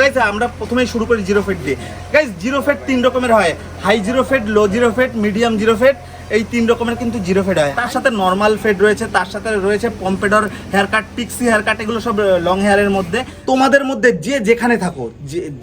Guys আমরা প্রথমেই শুরু করি জিরো ফেড দিয়ে। গাইজ জিরো ফেড তিন রকমের হয়, high zero fade, low zero fade, medium zero fade, এই তিন রকমের কিন্তু জিরো ফেড হয়। তার সাথে নর্মাল ফেড রয়েছে, তার সাথে রয়েছে pompadour haircut, pixie haircut, এগুলো সব লং হেয়ারের মধ্যে। তোমাদের মধ্যে যে যেখানে থাকো,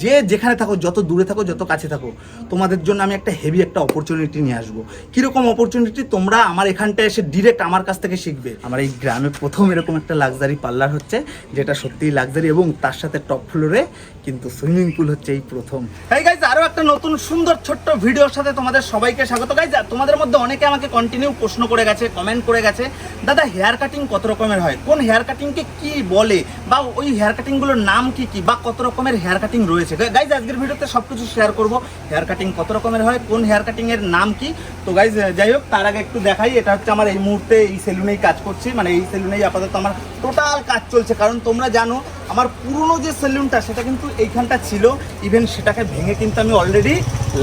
যে যেখানে থাকো, যত দূরে থাকো, যত কাছে থাকো, তোমাদের জন্য আমি একটা হেভি একটা অপরচুনিটি নিয়ে আসবো। কীরকম অপরচুনিটি? তোমরা আমার এখানটায় এসে ডিরেক্ট আমার কাছ থেকে শিখবে। আমার এই গ্রামে প্রথম এরকম একটা লাক্সারি পার্লার হচ্ছে, যেটা সত্যিই লাক্সারি, এবং তার সাথে টপ ফ্লোরে কিন্তু সুইমিং পুল হচ্ছে এই প্রথম। এই গাইজ আরও একটা নতুন সুন্দর ছোট্ট ভিডিওর সাথে তোমাদের সবাইকে স্বাগত। গাইজ তোমাদের মধ্যে অনেকে আমাকে কন্টিনিউ প্রশ্ন করে গেছে, কমেন্ট করে গেছে, দাদা হেয়ার কাটিং কত রকমের হয়, কোন হেয়ার কাটিংকে কি বলে, বা ওই হেয়ার কাটিংগুলোর নাম কি কি, বা কত রকমের হেয়ার কাটিং রয়েছে। গাইজ আজকের ভিডিওতে সব কিছু শেয়ার করবো, হেয়ার কাটিং কত রকমের হয়, কোন হেয়ার কাটিংয়ের নাম কি। তো গাইজ যাই হোক, তার আগে একটু দেখাই, এটা হচ্ছে আমার এই মুহূর্তে এই সেলুনেই কাজ করছি, মানে এই সেলুনেই আপাতত আমার টোটাল কাজ চলছে। কারণ তোমরা জানো আমার পুরনো যে সেলুনটা সেটা কিন্তু এইখানটা ছিল, ইভেন সেটাকে ভেঙে কিন্তু আমি অলরেডি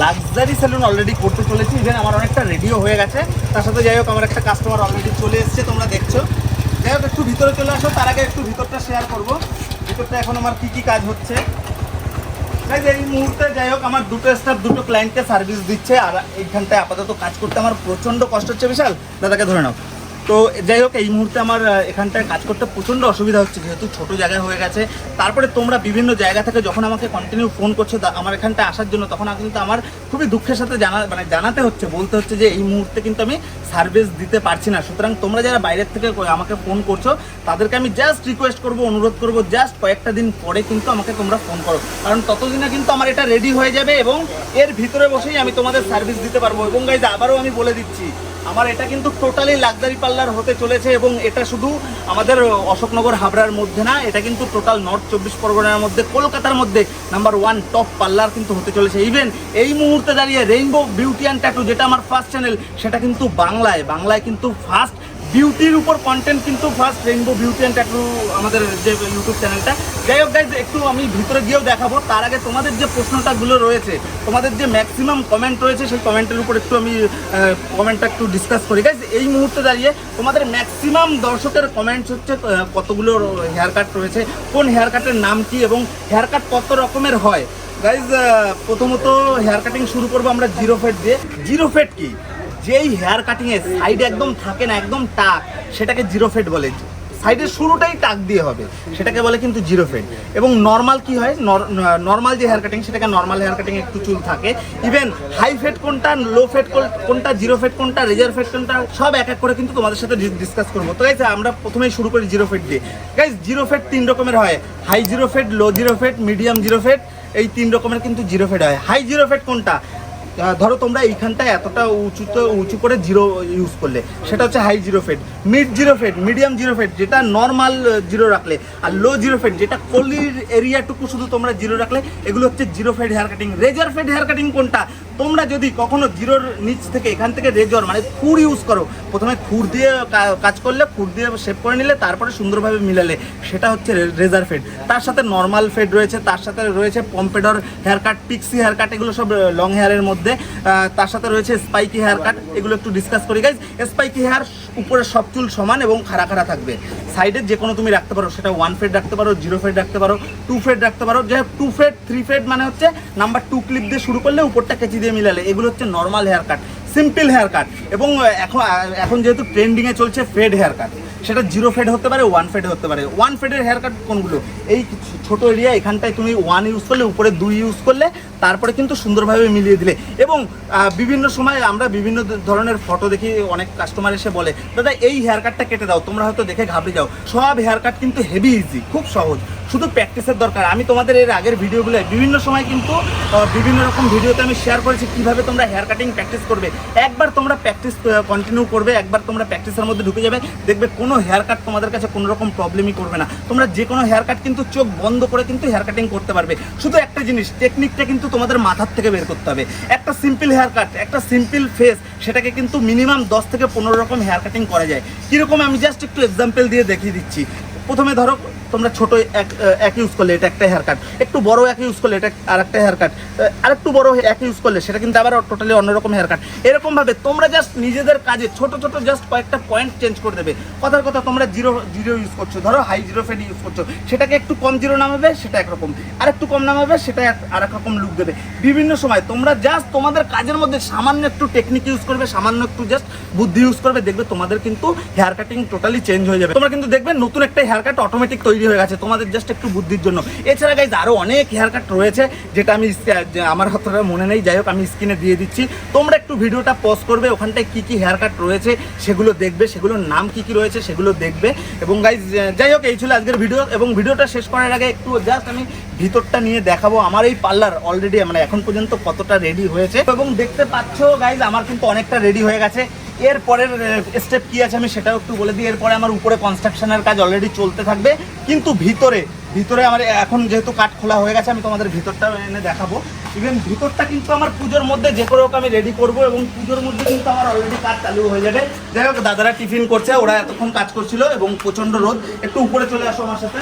লাক্সারি সেলুন অলরেডি করতে চলেছি। ইভেন আমার অনেকটা রেডিও হয়ে গেছে। তার সাথে যাই হোক আমার একটা কাস্টমার অলরেডি চলে এসছে, তোমরা দেখছো। যাই হোক একটু ভিতরে চলে আসো, তার আগে একটু ভিতরটা শেয়ার করবো, ভিতরটা এখন আমার কী কী কাজ হচ্ছে। এই মুহূর্তে যাই হোক আমার দুটো স্টাফ দুটো ক্লায়েন্টকে সার্ভিস দিচ্ছে, আর এইখানটায় আপাতত কাজ করতে আমার প্রচণ্ড কষ্ট হচ্ছে। বিশাল দাদাকে ধরে নাও। তো যাই হোক এই মুহূর্তে আমার এখানটায় কাজ করতে প্রচণ্ড অসুবিধা হচ্ছে, যেহেতু ছোটো জায়গায় হয়ে গেছে। তারপরে তোমরা বিভিন্ন জায়গা থেকে যখন আমাকে কন্টিনিউ ফোন করছো আমার এখানটায় আসার জন্য, তখন কিন্তু আমার খুবই দুঃখের সাথে জানাতে হচ্ছে, বলতে হচ্ছে যে এই মুহূর্তে কিন্তু আমি সার্ভিস দিতে পারছি না। সুতরাং তোমরা যারা বাইরের থেকে আমাকে ফোন করছো তাদেরকে আমি জাস্ট রিকোয়েস্ট করবো, অনুরোধ করবো, জাস্ট কয়েকটা দিন পরে কিন্তু আমাকে তোমরা ফোন করো, কারণ ততদিনে কিন্তু আমার এটা রেডি হয়ে যাবে এবং এর ভিতরে বসেই আমি তোমাদের সার্ভিস দিতে পারবো। এবং গাইজ আবারও আমি বলে দিচ্ছি, আমার এটা কিন্তু টোটালি লাক্সারি পার্লার হতে চলেছে, এবং এটা শুধু আমাদের অশোকনগর হাবড়ার মধ্যে না, এটা কিন্তু টোটাল নর্থ 24 পরগনার মধ্যে, কলকাতার মধ্যে নাম্বার 1 টপ পার্লার কিন্তু হতে চলেছে। ইভেন এই মুহূর্তে দাঁড়িয়ে রেইনবো বিউটি অ্যান্ড ট্যাটু, যেটা আমার ফার্স্ট চ্যানেল, সেটা কিন্তু বাংলায় কিন্তু ফার্স্ট বিউটির উপর কন্টেন্ট, কিন্তু first rainbow beauty and tattoo আমাদের যে ইউটিউব চ্যানেলটা। যাই হোক গাইজ একটু আমি ভিতরে গিয়েও দেখাবো। তার আগে তোমাদের যে প্রশ্নটাগুলো রয়েছে, তোমাদের যে ম্যাক্সিমাম কমেন্ট রয়েছে, সেই কমেন্টের উপর একটু আমি কমেন্টটা একটু ডিসকাস করি। গাইজ এই মুহূর্তে দাঁড়িয়ে তোমাদের ম্যাক্সিমাম দর্শকের কমেন্টস হচ্ছে কতগুলো হেয়ার কাট রয়েছে, কোন হেয়ার কাটের নাম কি, এবং হেয়ার কাট কত রকমের হয়। গাইজ প্রথমত হেয়ার কাটিং শুরু করবো আমরা জিরো ফেড দিয়ে। জিরো ফেড কি? যেই হেয়ার কাটিংয়ে সাইডে একদম থাকে না, একদম টাক, সেটাকে জিরো ফেড বলে। সাইডের শুরুটাই টাক দিয়ে হবে, সেটাকে বলে কিন্তু জিরো ফেড। এবং নর্মাল কি হয়, নর্মাল যে হেয়ার কাটিং সেটাকে নর্মাল হেয়ার কাটিং, একটু চুল থাকে। ইভেন হাই ফেড কোনটা, লো ফেড কোনটা, জিরো ফেড কোনটা, রেজার ফেড কোনটা, সব এক এক করে কিন্তু তোমাদের সাথে ডিসকাস করবো। তো গাইজ আমরা প্রথমেই শুরু করি জিরো ফেড দিয়ে। গাইজ জিরো ফেড তিন রকমের হয়, high zero fade, low zero fade, medium zero fade, এই তিন রকমের কিন্তু জিরো ফেড হয়। হাই জিরো ফেড কোনটা? ধরো তোমরা এইখানটায় এতটা উঁচু করে জিরো ইউজ করলে, সেটা হচ্ছে high zero fade. Mid zero fade, medium zero fade, যেটা নর্মাল জিরো রাখলে, আর লো জিরো ফেড, যেটা কলির এরিয়াটুকু শুধু তোমরা জিরো রাখলে, এগুলো হচ্ছে জিরো ফেড হেয়ার কাটিং। রেজার ফেড হেয়ার কাটিং কোনটা? তোমরা যদি কখনো জিরোর নিচ থেকে এখান থেকে রেজর মানে খুর ইউজ করো, প্রথমে খুর দিয়ে কাজ করলে, খুর দিয়ে শেপ করে নিলে, তারপরে সুন্দরভাবে মিলালে, সেটা হচ্ছে রেজার ফেড। তার সাথে নর্মাল ফেড রয়েছে, তার সাথে রয়েছে pompadour haircut, pixie haircut, এগুলো সব লং হেয়ারের মধ্যে। তার সাথে রয়েছে স্পাইকি হেয়ার কাট, এগুলো একটু ডিসকাস করি গাইজ। স্পাইকি হেয়ার উপরে সব চুল সমান এবং খাড়া খাড়া থাকবে, সাইডের যে কোনো তুমি রাখতে পারো, সেটা 1 ফেড রাখতে পারো, 0 ফেড রাখতে পারো, 2 ফেড রাখতে পারো। যে 2 ফেড 3 ফেড মানে হচ্ছে নাম্বার 2 ক্লিপ দিয়ে শুরু করলে উপরটা কেচি দিয়ে মিলালে, এগুলো হচ্ছে normal hair cut, simple hair cut. এবং এখন যেহেতু ট্রেন্ডিংয়ে চলছে ফেড হেয়ার কাট, সেটা 0 ফেড হতে পারে, 1 ফেড হতে পারে। 1 ফেডের হেয়ার কাট কোনগুলো? এই ছোট এরিয়া এখানটায় তুমি 1 ইউজ করলে, উপরে 2 ইউজ করলে, তারপরে কিন্তু সুন্দরভাবে মিলিয়ে দিলে। এবং বিভিন্ন সময় আমরা বিভিন্ন ধরনের ফটো দেখি, অনেক কাস্টমার এসে বলে দাদা এই হেয়ার কাটটা কেটে দাও, তোমরা হয়তো দেখে ঘাবড়ে যাও। সব হেয়ার কাট কিন্তু হেভি ইজি, খুব সহজ, শুধু প্র্যাকটিসের দরকার। আমি তোমাদের এর আগের ভিডিওগুলো বিভিন্ন সময় কিন্তু বিভিন্ন রকম ভিডিওতে আমি শেয়ার করেছি কীভাবে তোমরা হেয়ার কাটিং প্র্যাকটিস করবে। একবার তোমরা প্র্যাকটিস কন্টিনিউ করবে, একবার তোমরা প্র্যাকটিসের মধ্যে ঢুকে যাবে, দেখবে কোনো হেয়ার কাট তোমাদের কাছে কোনো রকম প্রবলেমই করবে না। তোমরা যে কোনো হেয়ার কাট কিন্তু চোখ বন্ধ করে কিন্তু হেয়ার কাটিং করতে পারবে। শুধু একটা জিনিস, টেকনিকটা কিন্তু তোমাদের মাথার থেকে বের করতে হবে। একটা সিম্পল হেয়ার কাট, একটা সিম্পল ফেস, সেটাকে কিন্তু মিনিমাম 10 থেকে 15 রকম হেয়ার কাটিং করা যায়। কীরকম আমি জাস্ট একটু এক্সাম্পল দিয়ে দেখিয়ে দিচ্ছি। প্রথমে ধরো তোমরা ছোট এক ইউজ করলে এটা একটা হেয়ার কাট, একটু বড় এক ইউজ করলে এটা আরেকটা হেয়ার কাট, আরেকটু বড় এক ইউজ করলে সেটা কিন্তু আবার টোটালি অন্যরকম হেয়ার কাট। এরকমভাবে তোমরা জাস্ট নিজেদের কাজে ছোট ছোট জাস্ট কয়েকটা পয়েন্ট চেঞ্জ করে দেবে। কথার কথা, তোমরা জিরো ইউজ করছো, ধরো হাই জিরো ফেড ইউজ করছো, সেটাকে একটু কম জিরো নামাবে সেটা একরকম, আর একটু কম নামাবে সেটা আরেক রকম লুক দেবে। বিভিন্ন সময় তোমরা জাস্ট তোমাদের কাজের মধ্যে সামান্য একটু টেকনিক ইউজ করবে, সামান্য একটু জাস্ট বুদ্ধি ইউজ করবে, দেখবে তোমাদের কিন্তু হেয়ার কাটিং টোটালি চেঞ্জ হয়ে যাবে। তোমরা কিন্তু দেখবে নতুন একটা হেয়ার কাট অটোমেটিক তৈরি হয়ে গেছে তোমাদের জাস্ট একটু বুদ্ধির জন্য। এছাড়া গাইজ আরও অনেক হেয়ার কাট রয়েছে যেটা আমি আমার হাতটা মনে নেই, যাই হোক আমি স্ক্রিনে দিয়ে দিচ্ছি, তোমরা একটু ভিডিওটা পজ করবে, ওখানটায় কী কী হেয়ার কাট রয়েছে সেগুলো দেখবে, সেগুলোর নাম কী কী রয়েছে সেগুলো দেখবে। এবং গাইজ যাই হোক এই ছিল আজকের ভিডিও, এবং ভিডিওটা শেষ করার আগে একটু জাস্ট আমি ভিতরটা নিয়ে দেখাবো আমার এই পার্লার অলরেডি মানে এখন পর্যন্ত কতটা রেডি হয়েছে। এবং দেখতে পাচ্ছ গাইজ আমার কিন্তু অনেকটা রেডি হয়ে গেছে। এর পরের স্টেপ কি আছে আমি সেটাও একটু বলে দিই। এরপরে আমার উপরে কনস্ট্রাকশনের কাজ অলরেডি চলতে থাকবে, কিন্তু ভিতরে আমার এখন যেহেতু কাঠ খোলা হয়ে গেছে আমি তোমাদের ভিতরটা এনে দেখাবো। ইভেন ভিতরটা কিন্তু আমার পুজোর মধ্যে যে করে হোক আমি রেডি করবো, এবং পুজোর মধ্যে কিন্তু আমার অলরেডি কাজ চালু হয়ে যাবে। যাই হোক দাদারা টিফিন করছে, ওরা এতক্ষণ কাজ করছিল এবং প্রচণ্ড রোদ। একটু উপরে চলে আসো আমার সাথে।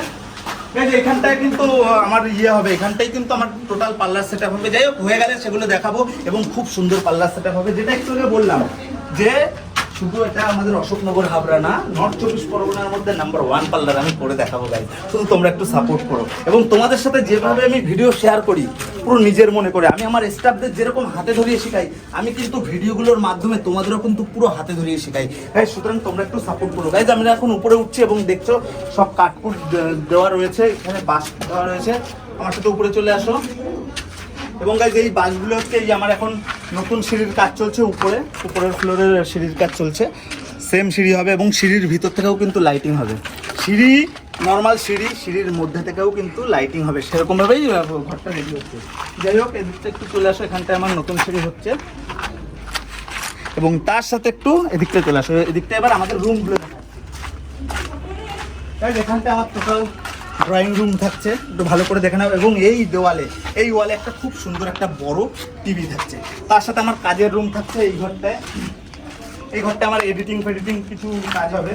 এখানটায় কিন্তু আমার হবে, এখানটাই কিন্তু আমার টোটাল পার্লার সেট আপ হবে। যাই হোক হয়ে গেলে সেগুলো দেখাবো, এবং খুব সুন্দর পার্লার সেট আপ হবে, যেটা একটু আগে বললাম যে শুধু এটা আমাদের অশোকনগর হাবড়া না, নর্থ 24 পরগনার মধ্যে নাম্বার 1 পার্লার আমি করে দেখাবো গাইজ। শুধু তোমরা একটু সাপোর্ট করো, এবং তোমাদের সাথে যেভাবে আমি ভিডিও শেয়ার করি পুরো নিজের মনে করে, আমি আমার স্টাফদের যেরকম হাতে ধরিয়ে শেখাই, আমি কিন্তু ভিডিওগুলোর মাধ্যমে তোমাদেরও কিন্তু পুরো হাতে ধরিয়ে শেখাই গাইজ। সুতরাং তোমরা একটু সাপোর্ট করো গাইজ। আমরা এখন উপরে উঠছি এবং দেখছো সব কাঠকুট দেওয়া রয়েছে, এখানে বাঁশ দেওয়া রয়েছে। আমার সাথে উপরে চলে আসো। এবং গাইজ এই বাসগুলো হচ্ছে এই আমার এখন নতুন সিঁড়ির কাজ চলছে, উপরের ফ্লোরের সিঁড়ির কাজ চলছে, সেম সিঁড়ি হবে, এবং সিঁড়ির ভিতর থেকেও কিন্তু লাইটিং হবে। সিঁড়ি নর্মাল সিঁড়ির মধ্যে থেকেও কিন্তু লাইটিং হবে, সেরকমভাবেই ঘরটা রেডি হচ্ছে। যাই হোক এদিকটা একটু চলে আসো, এখানটায় আমার নতুন সিঁড়ি হচ্ছে, এবং তার সাথে একটু এদিকটা চলে আসো। এদিকটা এবার আমাদের রুমগুলো দেখায়। এখানটা আমার টোটাল ড্রয়িং রুম থাকছে, একটু ভালো করে দেখে নাও। এবং এই ওয়ালে একটা খুব সুন্দর একটা বড় টিভি থাকছে। তার সাথে আমার কাজের রুম থাকছে এই ঘরটায় আমার এডিটিং কিছু কাজ হবে,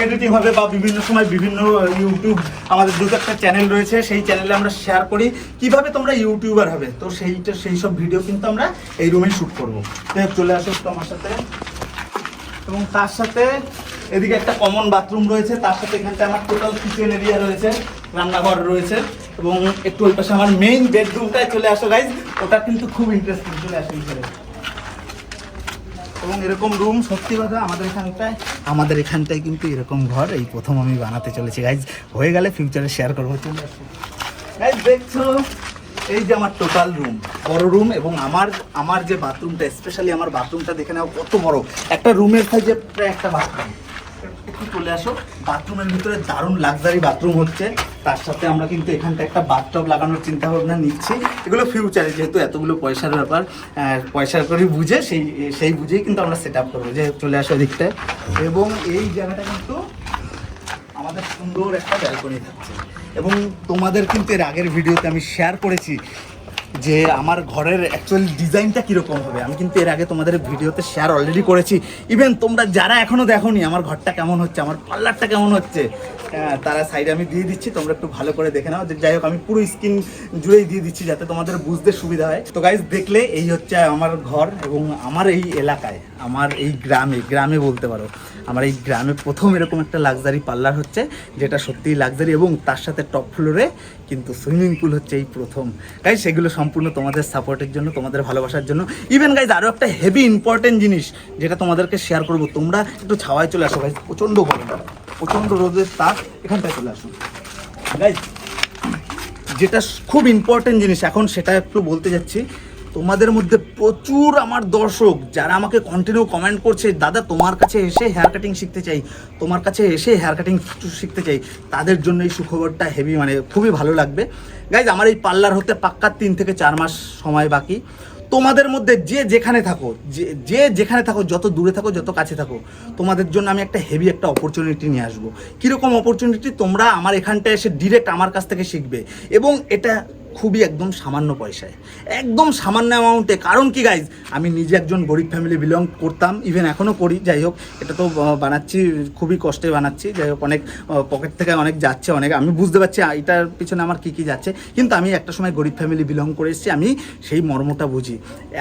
এডিটিং হবে, বা বিভিন্ন সময় বিভিন্ন ইউটিউব আমাদের দুটো একটা চ্যানেল রয়েছে, সেই চ্যানেলে আমরা শেয়ার করি কিভাবে তোমরা ইউটিউবার হবে, তো সেই সব ভিডিও কিন্তু আমরা এই রুমে শ্যুট করবো। চলে আসো তো আমার সাথে। এবং তার সাথে এদিকে একটা কমন বাথরুম রয়েছে, তার সাথে এখানটা আমার টোটাল কিচেন এরিয়া রয়েছে, রান্নাঘর রয়েছে, এবং একটু ওই পাশে আমার মেইন বেডরুমটায় চলে আসো গাইজ, ওটা কিন্তু খুব ইন্টারেস্টিং। চলে আসো ভিতরে। এবং এরকম রুম সত্যি কথা আমাদের এখানটায় কিন্তু এরকম ঘর এই প্রথম আমি বানাতে চলেছি গাইজ, হয়ে গেলে ফিউচারে শেয়ার করবো। চলে আসো গাইজ। দেখছো এই যে আমার টোটাল রুম, বড় রুম, এবং আমার যে বাথরুমটা, স্পেশালি আমার বাথরুমটা দেখে নাও কত বড় একটা রুমের সাইজে প্রায় একটা বাথরুম। একটু চলে আসো। বাথরুমের ভিতরে দারুণ লাক্সারি বাথরুম হচ্ছে, তার সাথে আমরা কিন্তু এখানটা একটা বাথটব লাগানোর চিন্তা ভাবনা নিচ্ছি। এগুলো ফিউচারে, যেহেতু এতগুলো পয়সার ব্যাপার, পয়সার করে বুঝে সেই বুঝেই কিন্তু আমরা সেট আপ করবো। যে চলে আসো দিকটায়। এবং এই জায়গাটা কিন্তু আমাদের সুন্দর একটা ব্যালকনি থাকছে, এবং তোমাদের কিন্তু এর আগের ভিডিওতে আমি শেয়ার করেছি যে আমার ঘরের অ্যাকচুয়াল ডিজাইনটা কীরকম হবে। আমি কিন্তু এর আগে তোমাদের ভিডিওতে শেয়ার অলরেডি করেছি। ইভেন তোমরা যারা এখনও দেখোনি আমার ঘরটা কেমন হচ্ছে, আমার পার্লারটা কেমন হচ্ছে, তারা সাইডে আমি দিয়ে দিচ্ছি, তোমরা একটু ভালো করে দেখে নাও। যাই হোক আমি পুরো স্ক্রিন জুড়েই দিয়ে দিচ্ছি যাতে তোমাদের বুঝতে সুবিধা হয়। তো গাইজ দেখলে এই হচ্ছে আমার ঘর, এবং আমার এই এলাকায়, আমার এই গ্রামে বলতে পারো, আমার এই গ্রামে প্রথম এরকম একটা লাক্সারি পার্লার হচ্ছে, যেটা সত্যিই লাক্সারি, এবং তার সাথে টপ ফ্লোরে কিন্তু সুইমিং পুল হচ্ছে এই প্রথম। গাইজ সেগুলো সম্পূর্ণ তোমাদের সাপোর্টের জন্য, তোমাদের ভালোবাসার জন্য। ইভেন গাইজ আরও একটা হেভি ইম্পর্টেন্ট জিনিস যেটা তোমাদেরকে শেয়ার করবো, তোমরা একটু ছাওয়ায় চলে আসো গাইজ, প্রচণ্ড গরম, প্রচণ্ড রোদের তাপ, এখানটায় চলে আসো গাইজ। যেটা খুব ইম্পর্টেন্ট জিনিস এখন সেটা একটু বলতে যাচ্ছি, তোমাদের মধ্যে প্রচুর আমার দর্শক যারা আমাকে কন্টিনিউ কমেন্ট করছে, দাদা তোমার কাছে এসে হেয়ার কাটিং শিখতে চাই, শিখতে চাই, তাদের জন্য এই সুখবরটা হেভি, মানে খুবই ভালো লাগবে গাইজ। আমার এই পার্লার হতে পাক্কা 3 থেকে 4 মাস সময় বাকি। তোমাদের মধ্যে যে যেখানে থাকো, যত দূরে থাকো, যত কাছে থাকো, তোমাদের জন্য আমি একটা হেভি একটা অপরচুনিটি নিয়ে আসবো। কীরকম অপরচুনিটি? তোমরা আমার এখানটায় এসে ডিরেক্ট আমার কাছ থেকে শিখবে, এবং এটা খুবই একদম সামান্য পয়সায়, একদম সামান্য অ্যামাউন্টে। কারণ কি গাইজ, আমি নিজে একজন গরিব ফ্যামিলি বিলং করতাম, ইভেন এখনও করি। যাই হোক, এটা তো বানাচ্ছি খুবই কষ্টে বানাচ্ছি। যাই হোক, অনেক পকেট থেকে অনেক যাচ্ছে, অনেক আমি বুঝতে পারছি এটার পিছনে আমার কী কী যাচ্ছে, কিন্তু আমি একটা সময় গরিব ফ্যামিলি বিলং করে এসেছি, আমি সেই মর্মটা বুঝি।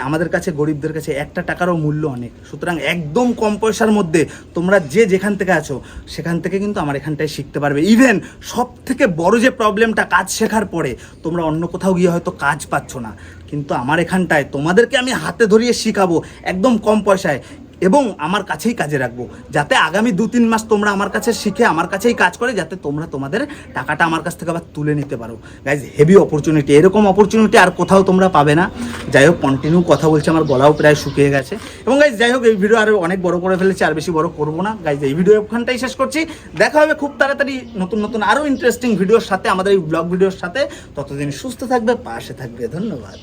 আমাদের কাছে গরিবদের কাছে একটা টাকারও মূল্য অনেক। সুতরাং একদম কম পয়সার মধ্যে তোমরা যে যেখান থেকে আছো সেখান থেকে কিন্তু আমার এখানটায় শিখতে পারবে। ইভেন সব থেকে বড় যে প্রবলেমটা, কাজ শেখার পরে তোমরা অন্য কোথাও গিয়ে হয়তো কাজ পাচ্ছ না, কিন্তু আমার এখানটায় তোমাদেরকে আমি হাতে ধরিয়ে শিখাবো একদম কম পয়সায়, এবং আমার কাছেই কাজে রাখবো, যাতে আগামী 2-3 মাস তোমরা আমার কাছে শিখে আমার কাছেই কাজ করে, যাতে তোমরা তোমাদের টাকাটা আমার কাছ থেকে আবার তুলে নিতে পারো। গাইজ, হেভি অপরচুনিটি, এরকম অপরচুনিটি আর কোথাও তোমরা পাবে না। যাই হোক, কন্টিনিউ কথা বলছে, আমার গলাও প্রায় শুকিয়ে গেছে। এবং গাইজ, যাই হোক, এই ভিডিও আরও অনেক বড় করে ফেলেছি, আর বেশি বড় করবো না। গাইজ, এই ভিডিও ওখানটাই শেষ করছি। দেখা হবে খুব তাড়াতাড়ি নতুন নতুন আরও ইন্টারেস্টিং ভিডিওর সাথে, আমাদের এই ব্লগ ভিডিওর সাথে। ততদিন সুস্থ থাকবে, পাশে থাকবে। ধন্যবাদ।